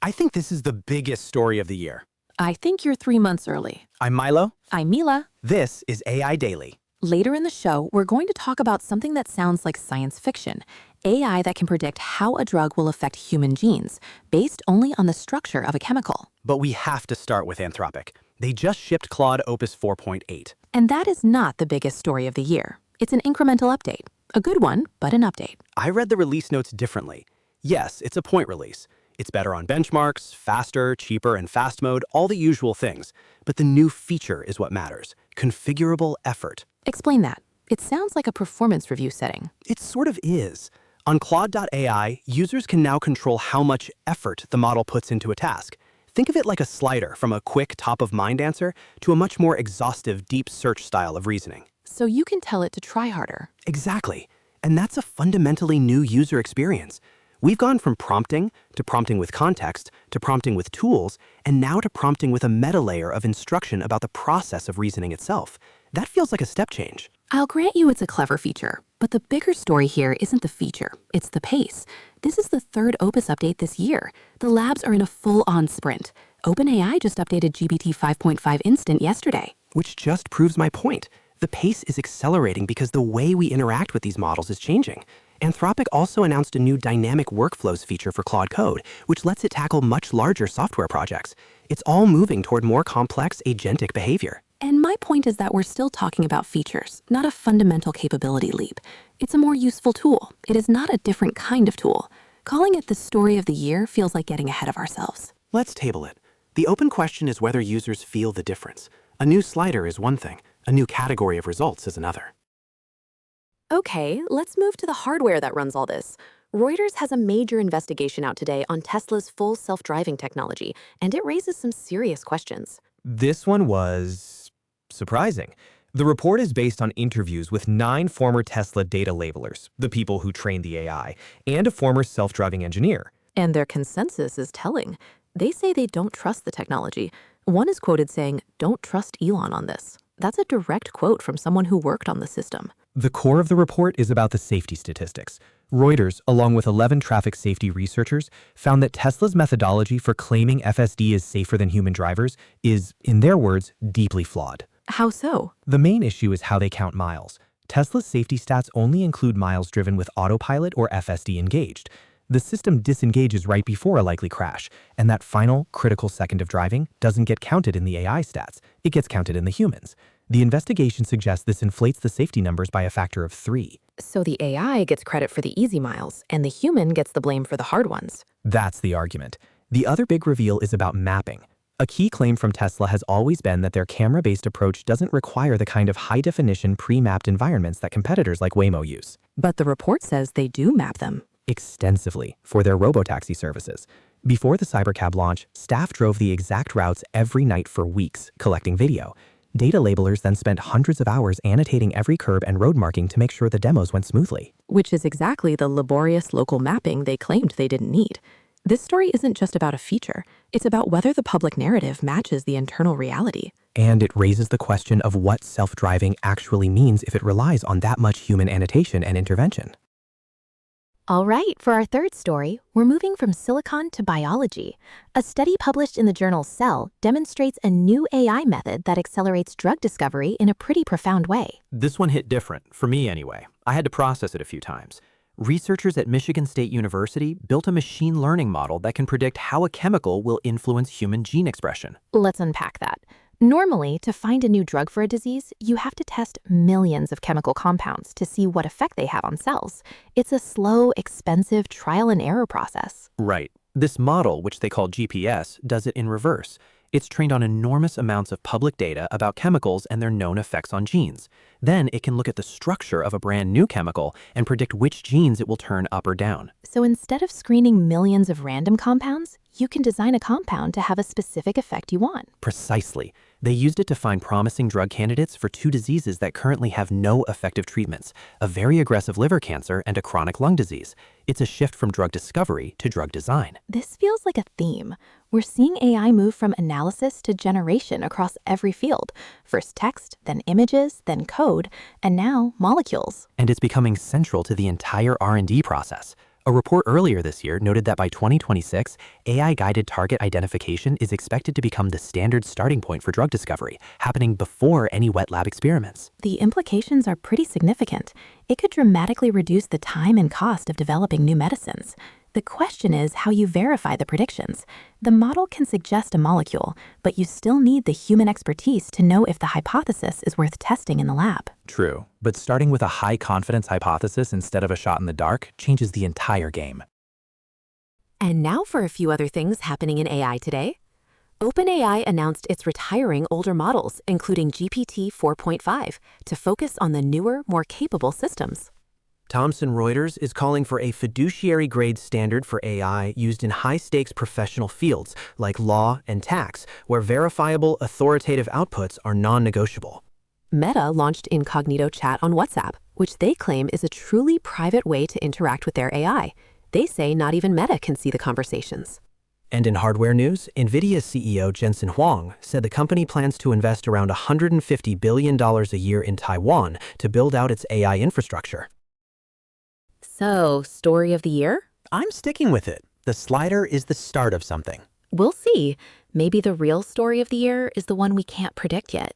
I think this is the biggest story of the year. I think you're 3 months early. I'm Milo. I'm Mila. This is AI Daily. Later in the show, we're going to talk about something that sounds like science fiction, AI that can predict how a drug will affect human genes, based only on the structure of a chemical. But we have to start with Anthropic. They just shipped Claude Opus 4.8. And that is not the biggest story of the year. It's an incremental update. A good one, but an update. I read the release notes differently. Yes, it's a point release. It's better on benchmarks, faster, cheaper, and fast mode, all the usual things. But the new feature is what matters. Configurable effort. Explain that. It sounds like a performance review setting. It sort of is. On Claude.ai, users can now control how much effort the model puts into a task. Think of it like a slider from a quick top-of-mind answer to a much more exhaustive deep search style of reasoning. So you can tell it to try harder. Exactly. And that's a fundamentally new user experience. We've gone from prompting to prompting with context to prompting with tools, and now to prompting with a meta layer of instruction about the process of reasoning itself. That feels like a step change. I'll grant you it's a clever feature, but the bigger story here isn't the feature, it's the pace. This is the third Opus update this year. The labs are in a full-on sprint. OpenAI just updated GPT 5.5 Instant yesterday. Which just proves my point. The pace is accelerating because the way we interact with these models is changing. Anthropic also announced a new dynamic workflows feature for Claude Code, which lets it tackle much larger software projects. It's all moving toward more complex agentic behavior. And my point is that we're still talking about features, not a fundamental capability leap. It's a more useful tool. It is not a different kind of tool. Calling it the story of the year feels like getting ahead of ourselves. Let's table it. The open question is whether users feel the difference. A new slider is one thing. A new category of results is another. Okay, let's move to the hardware that runs all this. Reuters has a major investigation out today on Tesla's full self-driving technology, and it raises some serious questions. This one was surprising. The report is based on interviews with 9 former Tesla data labelers, the people who trained the AI, and a former self-driving engineer. And their consensus is telling. They say they don't trust the technology. One is quoted saying, "Don't trust Elon on this." That's a direct quote from someone who worked on the system. The core of the report is about the safety statistics. Reuters, along with 11 traffic safety researchers, found that Tesla's methodology for claiming FSD is safer than human drivers is, in their words, deeply flawed. How so? The main issue is how they count miles. Tesla's safety stats only include miles driven with autopilot or FSD engaged. The system disengages right before a likely crash, and that final, critical second of driving doesn't get counted in the AI stats. It gets counted in the humans. The investigation suggests this inflates the safety numbers by a factor of 3. So the AI gets credit for the easy miles, and the human gets the blame for the hard ones. That's the argument. The other big reveal is about mapping. A key claim from Tesla has always been that their camera-based approach doesn't require the kind of high-definition pre-mapped environments that competitors like Waymo use. But the report says they do map them. Extensively for their robotaxi services. Before the Cybercab launch, staff drove the exact routes every night for weeks, collecting video. Data labelers then spent hundreds of hours annotating every curb and road marking to make sure the demos went smoothly. Which is exactly the laborious local mapping they claimed they didn't need. This story isn't just about a feature. It's about whether the public narrative matches the internal reality. And it raises the question of what self-driving actually means if it relies on that much human annotation and intervention. All right, for our third story, we're moving from silicon to biology. A study published in the journal Cell demonstrates a new AI method that accelerates drug discovery in a pretty profound way. This one hit different, for me anyway. I had to process it a few times. Researchers at Michigan State University built a machine learning model that can predict how a chemical will influence human gene expression. Let's unpack that. Normally, to find a new drug for a disease, you have to test millions of chemical compounds to see what effect they have on cells. It's a slow, expensive trial and error process. Right. This model, which they call GPS, does it in reverse. It's trained on enormous amounts of public data about chemicals and their known effects on genes. Then it can look at the structure of a brand new chemical and predict which genes it will turn up or down. So instead of screening millions of random compounds, you can design a compound to have a specific effect you want. Precisely. They used it to find promising drug candidates for 2 diseases that currently have no effective treatments, a very aggressive liver cancer and a chronic lung disease. It's a shift from drug discovery to drug design. This feels like a theme. We're seeing AI move from analysis to generation across every field. First text, then images, then code, and now molecules. And it's becoming central to the entire R&D process. A report earlier this year noted that by 2026, AI-guided target identification is expected to become the standard starting point for drug discovery, happening before any wet lab experiments. The implications are pretty significant. It could dramatically reduce the time and cost of developing new medicines. The question is how you verify the predictions. The model can suggest a molecule, but you still need the human expertise to know if the hypothesis is worth testing in the lab. True, but starting with a high-confidence hypothesis instead of a shot in the dark changes the entire game. And now for a few other things happening in AI today. OpenAI announced it's retiring older models, including GPT 4.5, to focus on the newer, more capable systems. Thomson Reuters is calling for a fiduciary-grade standard for AI used in high-stakes professional fields like law and tax, where verifiable, authoritative outputs are non-negotiable. Meta launched Incognito Chat on WhatsApp, which they claim is a truly private way to interact with their AI. They say not even Meta can see the conversations. And in hardware news, NVIDIA CEO Jensen Huang said the company plans to invest around $150 billion a year in Taiwan to build out its AI infrastructure. So, story of the year? I'm sticking with it. The slider is the start of something. We'll see. Maybe the real story of the year is the one we can't predict yet.